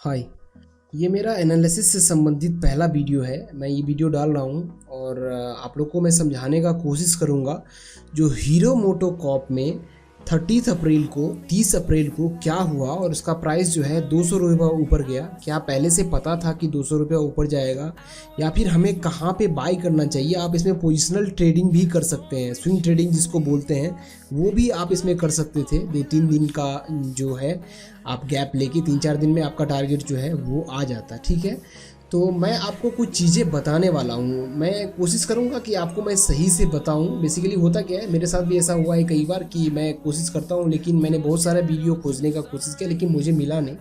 हाय, ये मेरा एनालिसिस से संबंधित पहला वीडियो है। मैं ये वीडियो डाल रहा हूँ और आप लोग को मैं समझाने का कोशिश करूँगा जो हीरो मोटो कॉर्प में 30 अप्रैल को क्या हुआ और उसका प्राइस जो है 200 रुपये ऊपर गया। क्या पहले से पता था कि 200 रुपये ऊपर जाएगा या फिर हमें कहाँ पे बाई करना चाहिए। आप इसमें पोजिशनल ट्रेडिंग भी कर सकते हैं, स्विंग ट्रेडिंग जिसको बोलते हैं, वो भी आप इसमें कर सकते थे। 2-3 दिन का जो है आप गैप लेके 3-4 दिन में आपका टारगेट जो है वो आ जाता है। ठीक है, तो मैं आपको कुछ चीज़ें बताने वाला हूँ। मैं कोशिश करूँगा कि आपको मैं सही से बताऊँ। बेसिकली होता क्या है, मेरे साथ भी ऐसा हुआ है कई बार कि मैं कोशिश करता हूँ लेकिन मैंने बहुत सारे वीडियो खोजने का कोशिश किया लेकिन मुझे मिला नहीं।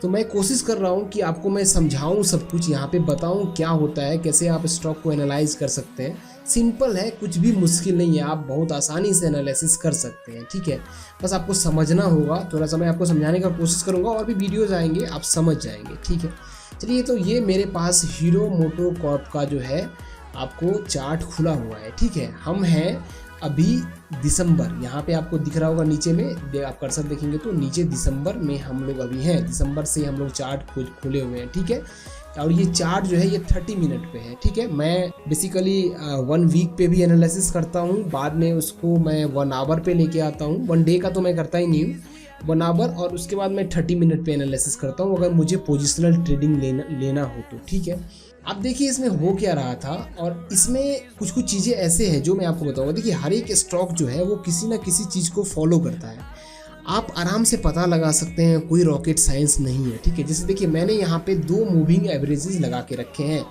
तो मैं कोशिश कर रहा हूँ कि आपको मैं समझाऊँ, सब कुछ यहाँ पे बताऊँ क्या होता है, कैसे आप स्टॉक को एनालाइज कर सकते हैं। सिंपल है, कुछ भी मुश्किल नहीं है, आप बहुत आसानी से एनालिसिस कर सकते हैं। ठीक है, बस आपको समझना होगा। थोड़ा सा मैं आपको समझाने का कोशिश करूँगा और भी वीडियोज़ आएंगे, आप समझ जाएंगे। ठीक है, चलिए। तो ये मेरे पास हीरो मोटो कॉर्प का जो है आपको चार्ट खुला हुआ है। ठीक है, हम हैं अभी दिसंबर, यहाँ पे आपको दिख रहा होगा नीचे में, आप कर्सर देखेंगे तो नीचे दिसंबर में हम लोग अभी हैं। दिसंबर से हम लोग चार्ट खोले हुए हैं। ठीक है, और ये चार्ट जो है ये 30 मिनट पे है। ठीक है, मैं बेसिकली 1 वीक पे भी एनालिसिस करता हूँ, बाद में उसको मैं 1 आवर पे लेके आता हूँ। 1 डे का तो मैं करता ही नहीं हूँ, 1 आवर, और उसके बाद मैं 30 मिनट पे एनालिसिस करता हूँ अगर मुझे पोजिशनल ट्रेडिंग लेना हो तो। ठीक है, अब देखिए इसमें हो क्या रहा था और इसमें कुछ चीज़ें ऐसे हैं जो मैं आपको बताऊंगा। देखिए हर एक स्टॉक जो है वो किसी ना किसी चीज़ को फॉलो करता है, आप आराम से पता लगा सकते हैं, कोई रॉकेट साइंस नहीं है। ठीक है, जैसे देखिए मैंने यहाँ पे 2 मूविंग एवरेजेस लगा के रखे हैं।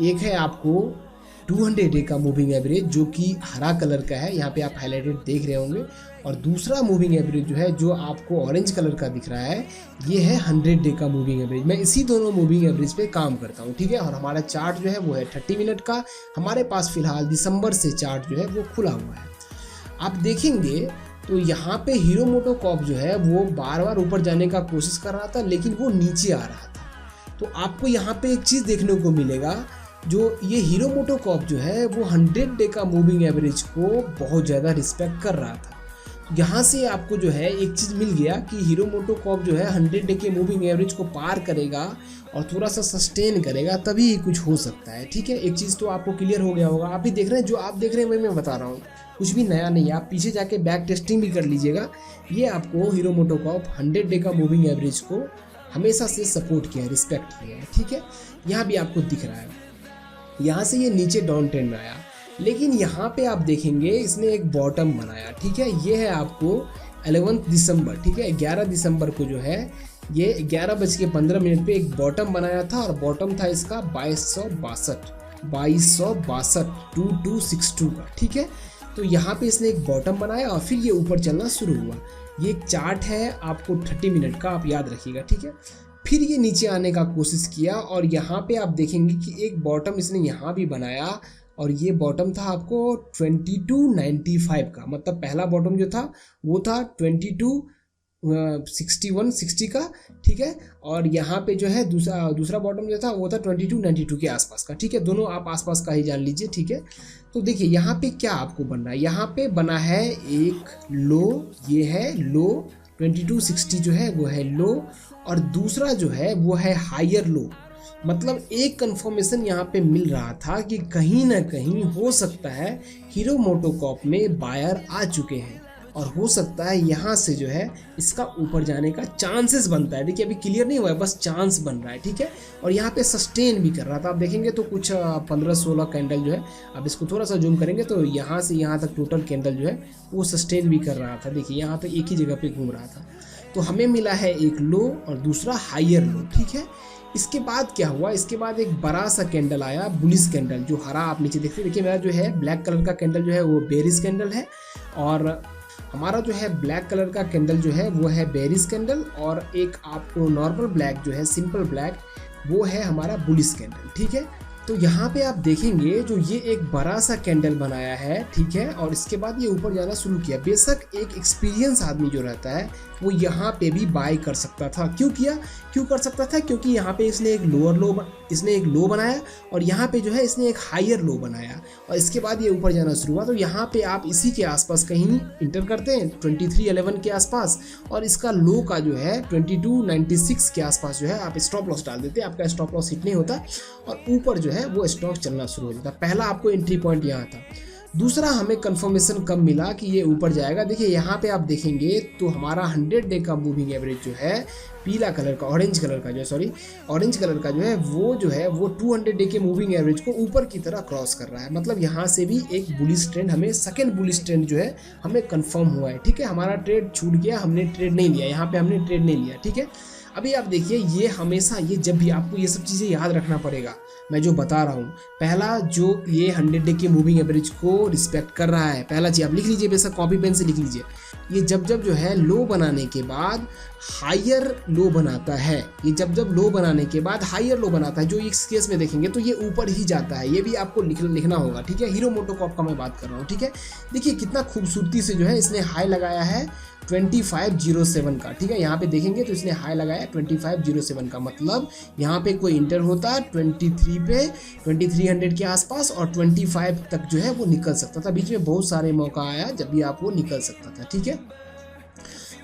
एक है आपको 200 डे का मूविंग एवरेज जो कि हरा कलर का है, यहाँ पे आप हाईलाइटेड देख रहे होंगे, और दूसरा मूविंग एवरेज जो है जो आपको ऑरेंज कलर का दिख रहा है ये है 100 डे का मूविंग एवरेज। मैं इसी दोनों मूविंग एवरेज पे काम करता हूँ। ठीक है, और हमारा चार्ट जो है वो है 30 मिनट का। हमारे पास फिलहाल दिसंबर से चार्ट जो है वो खुला हुआ है। आप देखेंगे तो यहाँ पे हीरो मोटो कॉर्प जो है वो बार बार ऊपर जाने का कोशिश कर रहा था लेकिन वो नीचे आ रहा था। तो आपको यहाँ पे एक चीज़ देखने को मिलेगा, जो ये हीरो मोटो कॉर्प जो है वो 100 डे का मूविंग एवरेज को बहुत ज़्यादा रिस्पेक्ट कर रहा था। यहाँ से आपको जो है एक चीज़ मिल गया कि हीरो मोटो कॉर्प जो है 100 डे के मूविंग एवरेज को पार करेगा और थोड़ा सा सस्टेन करेगा तभी कुछ हो सकता है। ठीक है, एक चीज़ तो आपको क्लियर हो गया होगा। आप भी देख रहे हैं, जो आप देख रहे हैं वही मैं बता रहा हूँ, कुछ भी नया नहीं है। आप पीछे जाके बैक टेस्टिंग भी कर लीजिएगा। ये आपको हीरो मोटो कॉर्प 100 डे का मूविंग एवरेज को हमेशा से सपोर्ट किया है, रिस्पेक्ट किया है। ठीक है, यहाँ भी आपको दिख रहा है, यहाँ से ये नीचे डाउन ट्रेंड में आया लेकिन यहाँ पे आप देखेंगे इसने एक बॉटम बनाया। ठीक है, ये है आपको 11 दिसंबर। ठीक है, 11 दिसंबर को जो है ये 11:15 पे एक बॉटम बनाया था और बॉटम था इसका 2262 का। ठीक है, तो यहाँ पे इसने एक बॉटम बनाया और फिर ये ऊपर चलना शुरू हुआ। ये एक चार्ट है आपको 30 मिनट का, आप याद रखिएगा। ठीक है, फिर ये नीचे आने का कोशिश किया और यहाँ पे आप देखेंगे कि एक बॉटम इसने यहाँ भी बनाया और ये बॉटम था आपको 2295 का, मतलब पहला बॉटम जो था वो था 2261-60 का। ठीक है, और यहाँ पे जो है दूसरा बॉटम जो था वो था 2292 के आसपास का। ठीक है, दोनों आप आसपास का ही जान लीजिए। ठीक है, तो देखिए यहाँ पे क्या आपको बन रहा है, यहाँ पे बना है एक लो, ये है लो 2260 जो है वो है लो, और दूसरा जो है वो है हायर लो। मतलब एक कंफर्मेशन यहाँ पे मिल रहा था कि कहीं ना कहीं हो सकता है हीरो मोटो कॉर्प में बायर आ चुके हैं और हो सकता है यहाँ से जो है इसका ऊपर जाने का चांसेस बनता है। देखिए अभी क्लियर नहीं हुआ है, बस चांस बन रहा है। ठीक है, और यहाँ पे सस्टेन भी कर रहा था। आप देखेंगे तो कुछ 15-16 कैंडल जो है, अब इसको थोड़ा सा जूम करेंगे तो यहाँ से यहाँ तक टोटल कैंडल जो है वो सस्टेन भी कर रहा था। देखिए यहाँ पे एक ही जगह पे घूम रहा था। तो हमें मिला है एक लो और दूसरा हायर लो। ठीक है, इसके बाद क्या हुआ, इसके बाद एक बड़ा सा कैंडल आया, बुलिश कैंडल, जो हरा आप नीचे देखते हैं। देखिए मेरा जो है ब्लैक कलर का कैंडल जो है वो बेरिश कैंडल है और हमारा जो है ब्लैक कलर का कैंडल जो है वो है बेरिश कैंडल, और एक आपको नॉर्मल ब्लैक जो है, सिंपल ब्लैक, वो है हमारा बुलिश कैंडल। ठीक है, तो यहाँ पे आप देखेंगे जो ये एक बड़ा सा कैंडल बनाया है। ठीक है, और इसके बाद ये ऊपर जाना शुरू किया। बेशक एक एक्सपीरियंस आदमी जो रहता है वो यहाँ पे भी बाय कर सकता था। क्यों कर सकता था? क्योंकि यहाँ पे इसने एक लो बनाया और यहाँ पे जो है इसने एक हायर लो बनाया और इसके बाद ये ऊपर जाना शुरू हुआ। तो यहाँ पे आप इसी के आसपास कहीं इंटर करते हैं 2311 के आसपास और इसका लो का जो है 2296 के आसपास जो है आप स्टॉप लॉस डाल देते हैं, आपका स्टॉप लॉस हिट नहीं होता और ऊपर जो है वो स्टॉक चलना शुरू हो जाता। पहला आपको एंट्री पॉइंट यहाँ था। दूसरा, हमें कंफर्मेशन कब मिला कि ये ऊपर जाएगा? देखिए यहाँ पे आप देखेंगे तो हमारा 100 डे का मूविंग एवरेज जो है ऑरेंज कलर का जो है वो 200 डे के मूविंग एवरेज को ऊपर की तरह क्रॉस कर रहा है। मतलब यहाँ से भी एक बुलिश ट्रेंड हमें सेकंड बुलिश ट्रेंड जो है हमें कंफर्म हुआ है। ठीक है, हमारा ट्रेड छूट गया, हमने ट्रेड नहीं लिया, यहाँ पे हमने ट्रेड नहीं लिया। ठीक है, अभी आप देखिए ये हमेशा जब भी आपको ये सब चीज़ें याद रखना पड़ेगा, मैं जो बता रहा हूँ। पहला, जो ये 100 डे के मूविंग एवरेज को रिस्पेक्ट कर रहा है, पहला चीज़ आप लिख लीजिए, बेशक कॉपी पेन से लिख लीजिए। ये जब जो है लो बनाने के बाद हायर लो बनाता है, हायर लो बनाता है, जो इस केस में देखेंगे तो ये ऊपर ही जाता है। ये भी आपको लिखना होगा। ठीक है, हीरो मोटोकॉर्प का मैं बात कर रहा हूँ। ठीक है, देखिए कितना खूबसूरती से जो है इसने हाई लगाया है 2507 का। ठीक है, यहाँ पे देखेंगे तो इसने हाई लगाया 2507 का, मतलब यहाँ पे कोई इंटर होता 2300 के आसपास और 25 तक जो है वो निकल सकता था। बीच में बहुत सारे मौका आया जब भी आप वो निकल सकता था। ठीक है,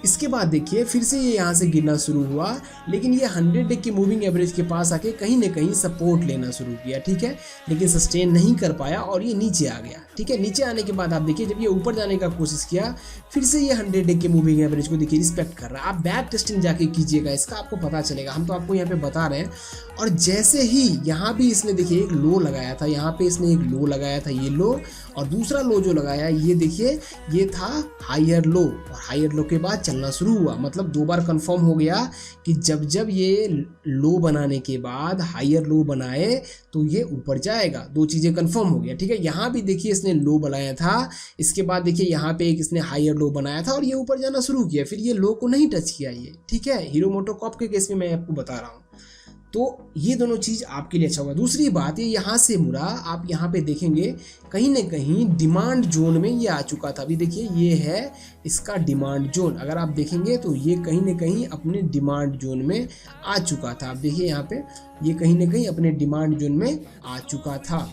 इसके बाद देखिए फिर से ये यहाँ से गिरना शुरू हुआ, लेकिन ये 100 डे की मूविंग एवरेज के पास आके कहीं ना कहीं सपोर्ट लेना शुरू किया। ठीक है, लेकिन सस्टेन नहीं कर पाया और ये नीचे आ गया। ठीक है, नीचे आने के बाद आप देखिए जब ये ऊपर जाने का कोशिश किया, फिर से ये 100 डे के मूविंग एवरेज को देखिए रिस्पेक्ट कर रहा है। आप बैक टेस्टिंग जाके कीजिएगा, इसका आपको पता चलेगा, हम तो आपको यहाँ पे बता रहे हैं। और जैसे ही यहाँ भी इसने देखिए एक लो लगाया था, यहाँ पे इसने एक लो लगाया था, ये लो, और दूसरा लो जो लगाया ये देखिए ये था हायर लो, और हायर लो के बाद चलना शुरू हुआ। मतलब दो बार कंफर्म हो गया कि जब ये लो बनाने के बाद हायर लो बनाए तो ये ऊपर जाएगा। दो चीज़ें कंफर्म हो गया। ठीक है, यहाँ भी देखिए इसने लो बनाया था, इसके बाद देखिए यहाँ पे एक इसने हायर लो बनाया था और ये ऊपर जाना शुरू किया, फिर ये लो को नहीं टच किया ये। ठीक है, हीरो मोटोकॉर्प के केस में मैं आपको बता रहा हूँ। तो ये दोनों चीज़ आपके लिए अच्छा होगा। दूसरी बात, ये यहाँ से मुड़ा, आप यहाँ पे देखेंगे कहीं ना कहीं डिमांड जोन में ये आ चुका था। अभी देखिए ये है इसका डिमांड जोन, अगर आप देखेंगे तो ये कहीं ना कहीं अपने डिमांड जोन में आ चुका था। आप देखिए यहाँ पे ये कहीं ना कहीं अपने डिमांड जोन में आ चुका था।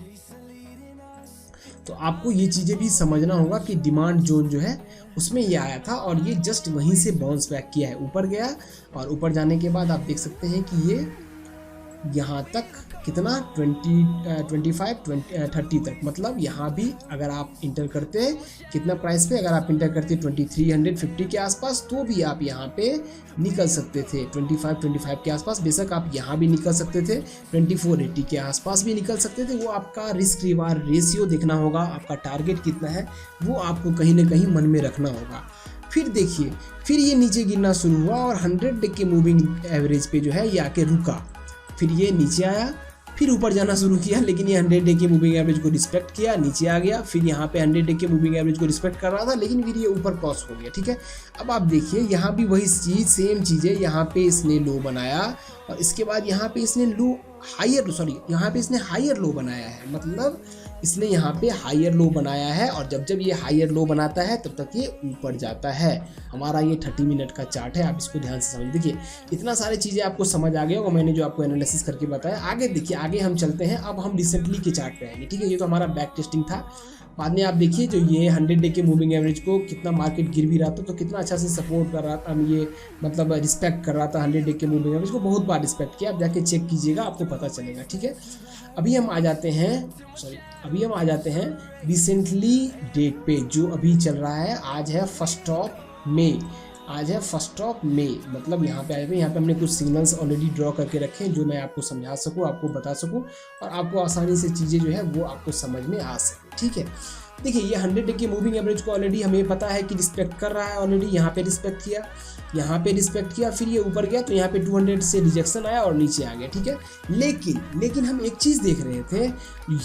तो आपको ये चीज़ें भी समझना होगा कि डिमांड जोन जो है उसमें ये आया था और ये जस्ट वहीं से बाउंस बैक किया है, ऊपर गया और ऊपर जाने के बाद आप देख सकते हैं कि ये यहाँ तक कितना 30 तक, मतलब यहाँ भी अगर आप इंटर करते हैं कितना प्राइस पे, अगर आप इंटर करते 2350 के आसपास तो भी आप यहाँ पे निकल सकते थे 25 के आसपास। बेशक आप यहाँ भी निकल सकते थे 2480 के आसपास भी निकल सकते थे। वो आपका रिस्क रिवार्ड रेशियो देखना होगा, आपका टारगेट कितना है वो आपको कहीं ना कहीं मन में रखना होगा। फिर देखिए फिर ये नीचे गिरना शुरू हुआ और 100 डे के मूविंग एवरेज पे जो है ये आके रुका, फिर ये नीचे आया, फिर ऊपर जाना शुरू किया, लेकिन ये 100 डे के मूविंग एवरेज को रिस्पेक्ट किया, नीचे आ गया। फिर यहाँ पे 100 डे के मूविंग एवरेज को रिस्पेक्ट कर रहा था, लेकिन फिर ये ऊपर क्रॉस हो गया। ठीक है, अब आप देखिए यहाँ भी वही चीज़ सेम चीज़ है। यहाँ पे इसने लो बनाया और इसके बाद यहाँ पे इसने यहाँ पे इसने हायर लो बनाया है, मतलब इसने यहाँ पे हायर लो बनाया है और जब ये हायर लो बनाता है तब तक ये ऊपर जाता है। हमारा ये 30 मिनट का चार्ट है, आप इसको ध्यान से समझिए। देखिए इतना सारी चीज़ें आपको समझ आ गया होगा, मैंने जो आपको एनालिसिस करके बताया। आगे देखिए, आगे हम चलते हैं, अब हम रिसेंटली के चार्ट पे आएंगे। ठीक है, ये तो हमारा बैक टेस्टिंग था। बाद में आप देखिए जो ये 100 डे के मूविंग एवरेज को कितना मार्केट गिर भी रहा था तो कितना अच्छा से सपोर्ट कर रहा था, ये मतलब रिस्पेक्ट कर रहा था 100 डे के मूविंग एवरेज को, बहुत बार रिस्पेक्ट किया। आप जाके चेक कीजिएगा, आपको पता चलेगा। ठीक है, अभी हम आ जाते हैं रिसेंटली डेट पे जो अभी चल रहा है। आज है 1 मई, मतलब यहाँ पे आए थे। यहाँ पे हमने कुछ सिग्नल्स ऑलरेडी ड्रॉ करके रखे हैं जो मैं आपको समझा सकूँ, आपको बता सकूँ और आपको आसानी से चीज़ें जो है वो आपको समझ में आ सके। ठीक है, देखिए ये 100 डे की मूविंग एवरेज को ऑलरेडी हमें पता है कि रिस्पेक्ट कर रहा है। ऑलरेडी यहाँ पे रिस्पेक्ट किया, फिर ये ऊपर गया तो यहाँ पे 200 से रिजेक्शन आया और नीचे आ गया। ठीक है, लेकिन हम एक चीज़ देख रहे थे,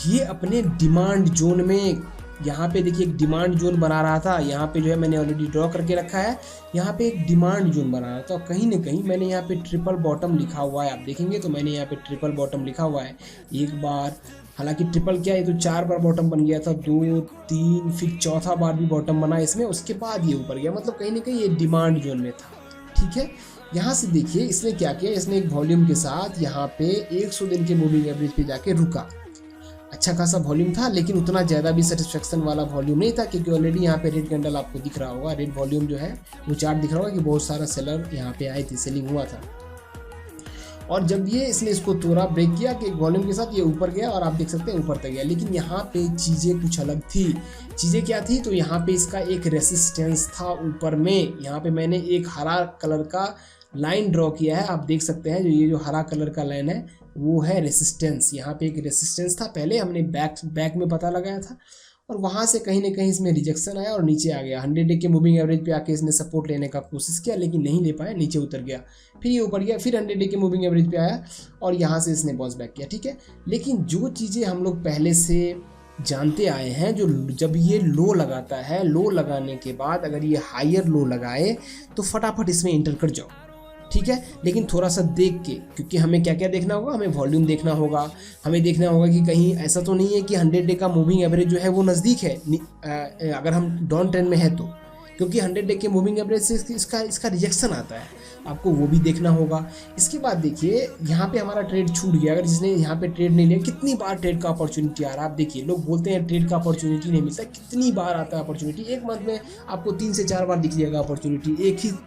ये अपने डिमांड जोन में, यहाँ पे देखिए एक डिमांड जोन बना रहा था। यहाँ पे जो है मैंने ऑलरेडी ड्रॉ करके रखा है, यहाँ पे एक डिमांड जोन बना रहा था। कहीं ना कहीं मैंने यहाँ पे ट्रिपल बॉटम लिखा हुआ है, आप देखेंगे तो मैंने यहाँ पे ट्रिपल बॉटम लिखा हुआ है। एक बार, हालांकि ट्रिपल क्या है, तो 4 बार बॉटम बन गया था, 2, 3, फिर चौथा बार भी बॉटम बना इसमें, उसके बाद ये ऊपर गया। मतलब कहीं ना कहीं ये डिमांड जोन में था। ठीक है। यहाँ से देखिए इसने क्या किया, इसने एक वॉल्यूम के साथ यहाँ पे 100 दिन के मूविंग एवरेज पे जाके रुका। अच्छा खासा वॉल्यूम था, लेकिन उतना ज़्यादा भी सेटिस्फेक्शन वाला वॉल्यूम नहीं था, क्योंकि ऑलरेडी यहाँ पे रेड कैंडल आपको दिख रहा होगा, रेड वॉल्यूम जो है वो चार्ट दिख रहा होगा कि बहुत सारा सेलर यहाँ पे आए थे, सेलिंग हुआ था। और जब ये इसने इसको तोड़ा, ब्रेक किया कि वॉल्यूम के साथ ये ऊपर गया और आप देख सकते हैं ऊपर तक गया। लेकिन यहाँ पे चीज़ें कुछ अलग थी। चीज़ें क्या थी, तो यहाँ पे इसका एक रेसिस्टेंस था ऊपर में। यहाँ पे मैंने एक हरा कलर का लाइन ड्रॉ किया है, आप देख सकते हैं। ये जो हरा कलर का लाइन है वो है रेसिस्टेंस। यहाँ पे एक रेसिस्टेंस था, पहले हमने बैक में पता लगाया था, और वहाँ से कहीं ना कहीं इसमें रिजेक्शन आया और नीचे आ गया। 100 डे के मूविंग एवरेज पे आके इसने सपोर्ट लेने का कोशिश किया, लेकिन नहीं ले पाया, नीचे उतर गया। फिर ये ऊपर गया, फिर 100 डे के मूविंग एवरेज पे आया और यहाँ से इसने बॉस बैक किया, ठीक है। लेकिन जो चीज़ें हम लोग पहले से जानते आए हैं, जो जब ये लो लगाता है, लो लगाने के बाद अगर ये हायर लो लगाए तो फटाफट इसमें इंटर कर जाओ, ठीक है। लेकिन थोड़ा सा देख के, क्योंकि हमें क्या क्या देखना होगा, हमें वॉल्यूम देखना होगा, हमें देखना होगा कि कहीं ऐसा तो नहीं है कि 100 डे का मूविंग एवरेज जो है वो नज़दीक है, अगर हम डाउन ट्रेंड में है तो, क्योंकि 100 डे के मूविंग एवरेज से इसका रिजेक्शन आता है, आपको वो भी देखना होगा। इसके बाद देखिए यहाँ पे हमारा ट्रेड छूट गया। अगर जिसने यहाँ पे ट्रेड नहीं लिया, कितनी बार ट्रेड का अपॉर्चुनिटी आ रहा है आप देखिए। लोग बोलते हैं ट्रेड का अपॉर्चुनिटी नहीं मिलता, कितनी बार आता है अपॉर्चुनिटी। एक मंथ में आपको 3 से 4 बार दिख जाएगा अपॉर्चुनिटी,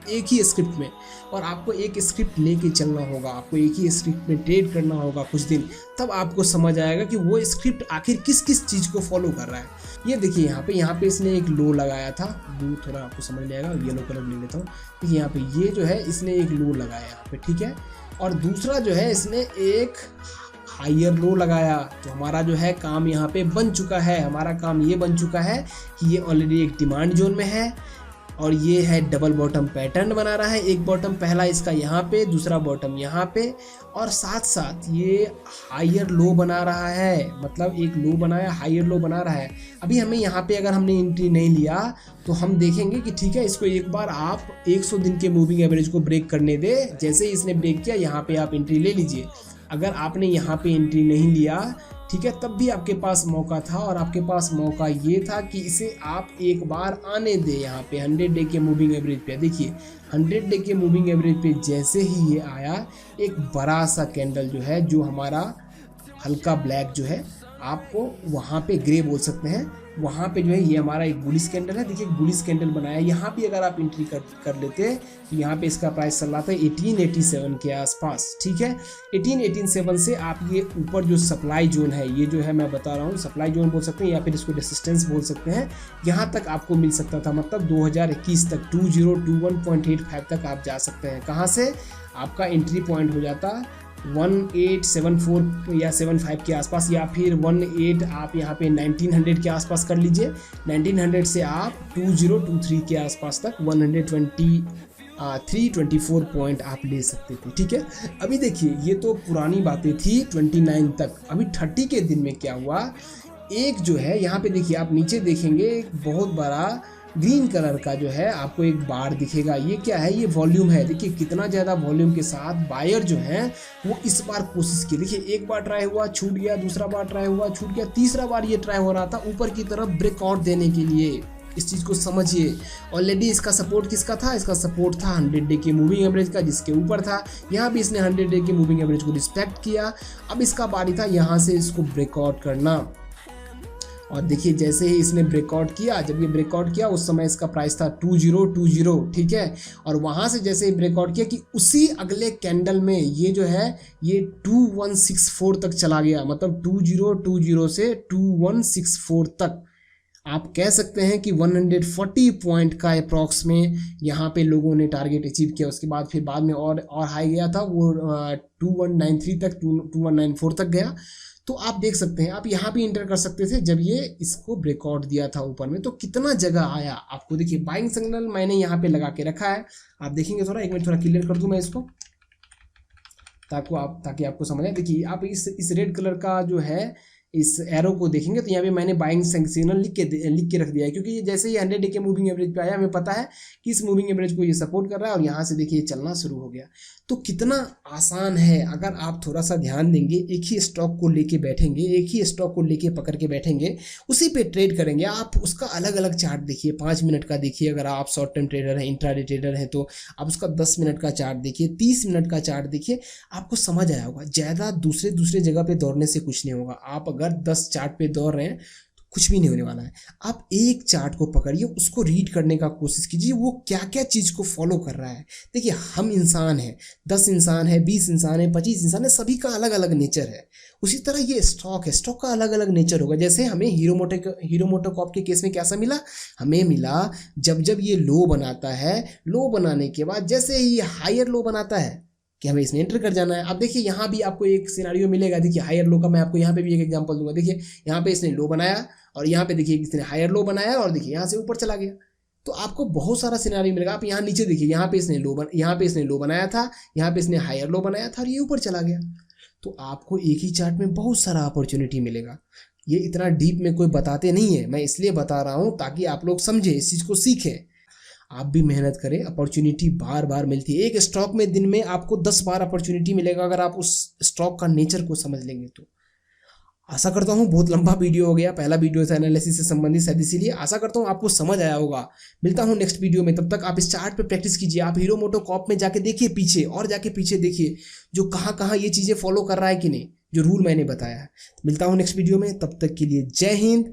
एक ही स्क्रिप्ट में। और आपको एक स्क्रिप्ट लेके चलना होगा, आपको एक ही स्क्रिप्ट में ट्रेड करना होगा कुछ दिन, तब आपको समझ आएगा कि वो स्क्रिप्ट आखिर किस किस चीज़ को फॉलो कर रहा है। ये देखिए यहाँ पे इसने एक लो लगाया था, ब्लू थोड़ा आपको समझ में आएगा, येलो कलर ले लेता हूँ। देखिए यहाँ पे ये जो है इसने एक लो लगाया यहाँ पे, ठीक है। और दूसरा जो है इसने एक हायर लो लगाया। तो हमारा जो है काम यहाँ पे बन चुका है। हमारा काम ये बन चुका है कि ये ऑलरेडी एक डिमांड जोन में है और ये है डबल बॉटम पैटर्न बना रहा है। एक बॉटम पहला इसका यहाँ पे, दूसरा बॉटम यहाँ पे, और साथ साथ ये हायर लो बना रहा है। मतलब एक लो बनाया, हायर लो बना रहा है। अभी हमें यहाँ पे अगर हमने एंट्री नहीं लिया तो हम देखेंगे कि ठीक है, इसको एक बार आप 100 दिन के मूविंग एवरेज को ब्रेक करने दे। जैसे ही इसने ब्रेक किया, यहाँ पे आप एंट्री ले लीजिए। अगर आपने यहाँ पे एंट्री नहीं लिया, ठीक है, तब भी आपके पास मौका था, और आपके पास मौका ये था कि इसे आप एक बार आने दे यहाँ पे 100 डे के मूविंग एवरेज पे। देखिए 100 डे के मूविंग एवरेज पे जैसे ही ये आया, एक बड़ा सा कैंडल जो है, जो हमारा हल्का ब्लैक जो है, आपको वहाँ पे ग्रे बोल सकते हैं, वहाँ पे जो है ये हमारा एक बुलिश कैंडल है। देखिए एक बुलिश कैंडल बनाया। यहाँ भी अगर आप एंट्री कर लेते तो यहाँ पे इसका प्राइस चल रहा था 1887 के आसपास, ठीक है। 1887 से आप ये ऊपर जो सप्लाई जोन है, ये जो है मैं बता रहा हूँ, सप्लाई जोन बोल सकते हैं या फिर इसको रेसिस्टेंस बोल सकते हैं, यहाँ तक आपको मिल सकता था। मतलब 2021 तक 2021.85 तक आप जा सकते हैं। कहाँ से आपका एंट्री पॉइंट हो जाता 1874 या 75 के आसपास, या फिर 18 आप यहाँ पे 1900 के आसपास कर लीजिए। 1900 से आप 2023 के आसपास तक 123-24 पॉइंट आप ले सकते थे, ठीक है। अभी देखिए ये तो पुरानी बातें थी 29 तक। अभी 30 के दिन में क्या हुआ, एक जो है यहाँ पे देखिए, आप नीचे देखेंगे एक बहुत बड़ा ग्रीन कलर का जो है आपको एक बार दिखेगा। ये क्या है, ये वॉल्यूम है। देखिए कितना ज़्यादा वॉल्यूम के साथ बायर जो है वो इस बार कोशिश की। देखिए एक बार ट्राई हुआ, छूट गया, दूसरा बार ट्राई हुआ, छूट गया, तीसरा बार ये ट्राई हो रहा था ऊपर की तरफ ब्रेकआउट देने के लिए। इस चीज़ को समझिए। ऑलरेडी इसका सपोर्ट किसका था, इसका सपोर्ट था 100 डे के मूविंग एवरेज का, जिसके ऊपर था। यहाँ भी इसने 100 डे के मूविंग एवरेज को रिस्पेक्ट किया। अब इसका बारी था यहाँ से इसको ब्रेकआउट करना। और देखिए जैसे ही इसने ब्रेकआउट किया, जब ये ब्रेकआउट किया उस समय इसका प्राइस था 2020, ठीक है। और वहाँ से जैसे ही ब्रेकआउट किया कि उसी अगले कैंडल में ये जो है ये 2164 तक चला गया। मतलब 2020 से 2164 तक आप कह सकते हैं कि 140 पॉइंट का अप्रॉक्स में यहाँ पे लोगों ने टारगेट अचीव किया। उसके बाद फिर बाद में और हाई गया था, वो 2193 तक 2194 तक गया। तो आप देख सकते हैं, आप यहाँ भी इंटर कर सकते थे जब ये इसको ब्रेकआउट दिया था ऊपर में। तो कितना जगह आया आपको, देखिए बाइंग सिग्नल मैंने यहाँ पे लगा के रखा है। आप देखेंगे थोड़ा, एक मिनट थोड़ा क्लियर कर दूँ मैं इसको ताकि आपको समझ आए। देखिए आप इस रेड कलर का जो है इस एरो को देखेंगे तो यहाँ पे मैंने बाइंग सिग्नल लिख के रख दिया है, क्योंकि ये जैसे ही 100 डे के मूविंग एवरेज पे आया हमें पता है कि इस मूविंग एवरेज को ये सपोर्ट कर रहा है और यहाँ से देखिए चलना शुरू हो गया। तो कितना आसान है, अगर आप थोड़ा सा ध्यान देंगे, एक ही स्टॉक को लेके बैठेंगे, एक ही स्टॉक को लेके पकड़ के बैठेंगे, उसी पे ट्रेड करेंगे। आप उसका अलग अलग चार्ट देखिए, 5 मिनट का देखिए, अगर आप शॉर्ट टर्म ट्रेडर हैं, इंट्राडे ट्रेडर हैं तो आप उसका 10 मिनट का चार्ट देखिए, 30 मिनट का चार्ट देखिए, आपको समझ आया होगा। ज़्यादा दूसरे जगह पे दौड़ने से कुछ नहीं होगा। आप अगर 10 चार्ट पे दौड़ रहे हैं कुछ भी नहीं होने वाला है। आप एक चार्ट को पकड़िए, उसको रीड करने का कोशिश कीजिए, वो क्या क्या चीज़ को फॉलो कर रहा है। देखिए हम इंसान हैं, 10 इंसान है, 20 इंसान है, 25 इंसान है, सभी का अलग अलग नेचर है। उसी तरह ये स्टॉक है, स्टॉक का अलग अलग नेचर होगा। जैसे हमें हीरो मोटोकॉर्प के केस में कैसा मिला, हमें मिला जब ये लो बनाता है, लो बनाने के बाद जैसे ही हायर लो बनाता है कि हमें इसमें एंटर कर जाना है। अब देखिए यहाँ भी आपको एक सिनारियो मिलेगा, देखिए हायर लो का मैं आपको यहाँ पे भी एक एग्जांपल दूंगा। देखिए यहाँ पे इसने लो बनाया और यहाँ पे देखिए इसने हायर लो बनाया और देखिए यहाँ से ऊपर चला गया। तो आपको बहुत सारा सिनारियो मिलेगा। आप यहाँ नीचे देखिए, यहाँ पे इसने लो बनाया था, यहाँ पे इसने हायर लो बनाया था और ये ऊपर चला गया। तो आपको एक ही चार्ट में बहुत सारा अपॉर्चुनिटी मिलेगा। ये इतना डीप में कोई बताते नहीं है, मैं इसलिए बता रहा हूँ ताकि आप लोग समझे, इस चीज़ को सीखें। आप भी मेहनत करें, अपॉर्चुनिटी बार बार मिलती है। एक स्टॉक में दिन में आपको 10 बार अपॉर्चुनिटी मिलेगा अगर आप उस स्टॉक का नेचर को समझ लेंगे तो। आशा करता हूँ, बहुत लंबा वीडियो हो गया, पहला वीडियो था एनालिसिस से संबंधित, शायद इसीलिए। आशा करता हूँ आपको समझ आया होगा। मिलता हूँ नेक्स्ट वीडियो में, तब तक आप इस चार्ट पे प्रैक्टिस कीजिए। आप हीरो मोटोकॉर्प में जाके देखिए पीछे, और जाके पीछे देखिए जो कहाँ ये चीज़ें फॉलो कर रहा है कि नहीं, जो रूल मैंने बताया है। मिलता हूँ नेक्स्ट वीडियो में, तब तक के लिए जय हिंद।